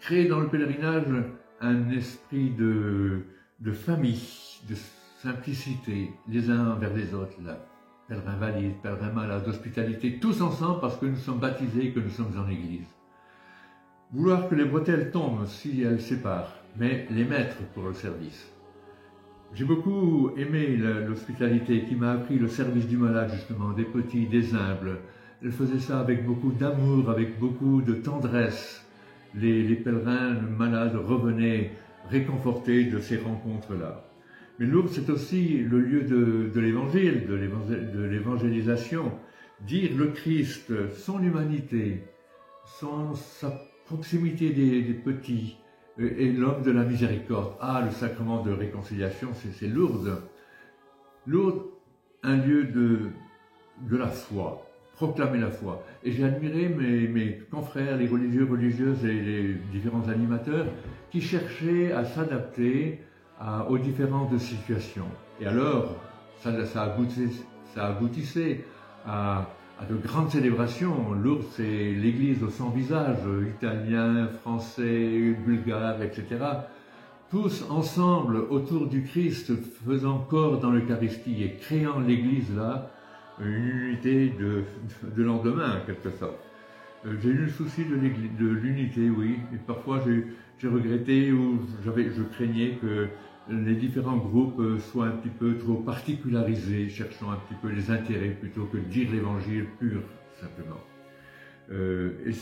créer dans le pèlerinage un esprit de famille, de simplicité, les uns envers les autres, là. Pèlerins valides, pèlerins malades, d'hospitalité, tous ensemble parce que nous sommes baptisés et que nous sommes en Église. Vouloir que les bretelles tombent si elles séparent, mais les mettre pour le service. J'ai beaucoup aimé l'hospitalité qui m'a appris le service du malade, justement, des petits, des humbles. Elle faisait ça avec beaucoup d'amour, avec beaucoup de tendresse. Les pèlerins malades revenaient réconfortés de ces rencontres-là. Mais Lourdes, c'est aussi le lieu de l'évangile, de l'évangélisation. Dire le Christ, son humanité, sa proximité des petits, et l'homme de la miséricorde. Ah, le sacrement de réconciliation, c'est Lourdes. Lourdes, un lieu de la foi, proclamer la foi. Et j'ai admiré mes confrères, les religieux, religieuses et les différents animateurs qui cherchaient à s'adapter aux différentes situations. Et alors, ça aboutissait à de grandes célébrations. Lourdes, c'est l'église aux 100 visages, italiens, français, bulgares, etc. Tous ensemble autour du Christ, faisant corps dans l'Eucharistie et créant l'église là, une unité de lendemain en quelque sorte. J'ai eu le souci de l'unité, oui, et parfois j'ai regretté ou je craignais que les différents groupes soient un petit peu trop particularisés, cherchant un petit peu les intérêts plutôt que de dire l'évangile pur, simplement. Et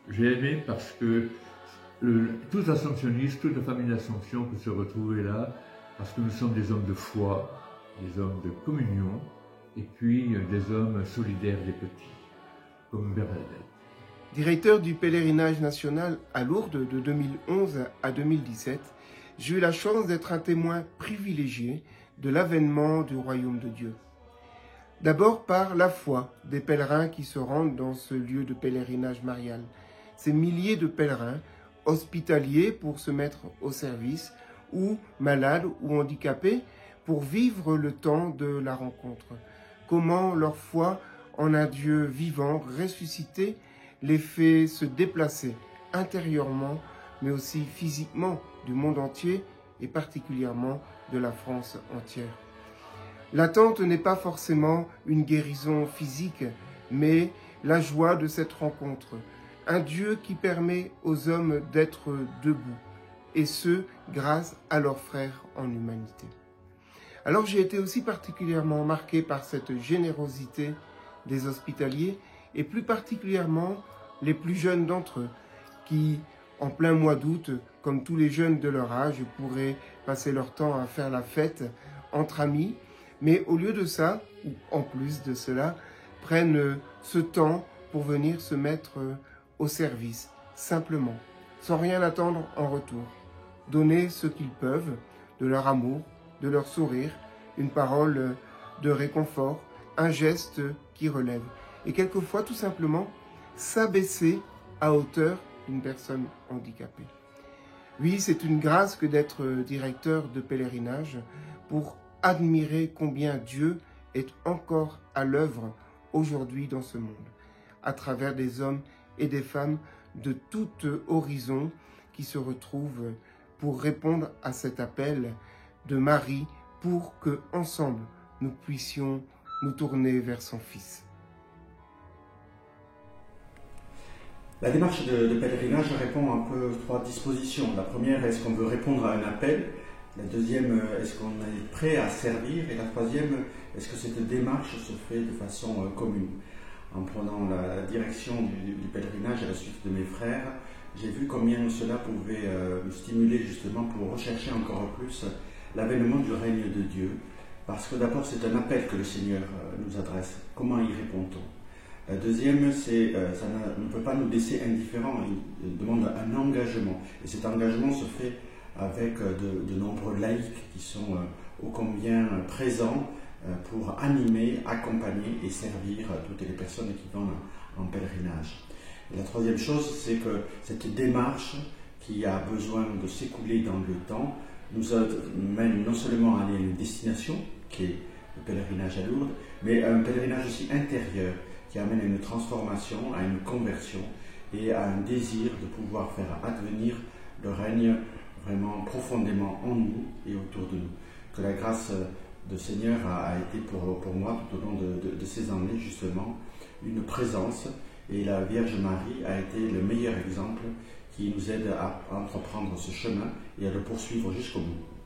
j'ai aimé parce que tous les assomptionnistes, toute la famille d'Assomption peut se retrouver là, parce que nous sommes des hommes de foi, des hommes de communion, et puis des hommes solidaires des petits, comme Bernadette. Directeur du pèlerinage national à Lourdes de 2011 à 2017, j'ai eu la chance d'être un témoin privilégié de l'avènement du royaume de Dieu. D'abord par la foi des pèlerins qui se rendent dans ce lieu de pèlerinage marial. Ces milliers de pèlerins hospitaliers pour se mettre au service, ou malades ou handicapés pour vivre le temps de la rencontre. Comment leur foi en un Dieu vivant, ressuscité, les fait se déplacer intérieurement, mais aussi physiquement du monde entier et particulièrement de la France entière. L'attente n'est pas forcément une guérison physique, mais la joie de cette rencontre. Un Dieu qui permet aux hommes d'être debout, et ce, grâce à leurs frères en humanité. Alors j'ai été aussi particulièrement marqué par cette générosité des hospitaliers, et plus particulièrement les plus jeunes d'entre eux, qui, en plein mois d'août, comme tous les jeunes de leur âge, pourraient passer leur temps à faire la fête entre amis, mais au lieu de ça, ou en plus de cela, prennent ce temps pour venir se mettre au service, simplement, sans rien attendre en retour. Donner ce qu'ils peuvent, de leur amour, de leur sourire, une parole de réconfort, un geste qui relève. Et quelquefois, tout simplement, s'abaisser à hauteur d'une personne handicapée. Oui, c'est une grâce que d'être directeur de pèlerinage pour admirer combien Dieu est encore à l'œuvre aujourd'hui dans ce monde, à travers des hommes et des femmes de tout horizon qui se retrouvent pour répondre à cet appel de Marie pour que, ensemble, nous puissions nous tourner vers son Fils. La démarche de pèlerinage répond un peu aux 3 dispositions. La première, est-ce qu'on veut répondre à un appel? La deuxième, est-ce qu'on est prêt à servir? Et la troisième, est-ce que cette démarche se fait de façon commune? En prenant la direction du pèlerinage à la suite de mes frères, j'ai vu combien cela pouvait me stimuler justement pour rechercher encore plus l'avènement du règne de Dieu. Parce que d'abord, c'est un appel que le Seigneur nous adresse. Comment y répond-on? La deuxième, c'est ça ne peut pas nous laisser indifférents, il demande un engagement. Et cet engagement se fait avec de nombreux laïcs qui sont ô combien présents pour animer, accompagner et servir toutes les personnes qui vont en pèlerinage. Et la troisième chose, c'est que cette démarche qui a besoin de s'écouler dans le temps nous mène non seulement à aller à une destination, qui est le pèlerinage à Lourdes, mais à un pèlerinage aussi intérieur, qui amène à une transformation, à une conversion, et à un désir de pouvoir faire advenir le règne vraiment profondément en nous et autour de nous. Que la grâce du Seigneur a été pour moi tout au long de ces années justement une présence, et la Vierge Marie a été le meilleur exemple qui nous aide à entreprendre ce chemin et à le poursuivre jusqu'au bout.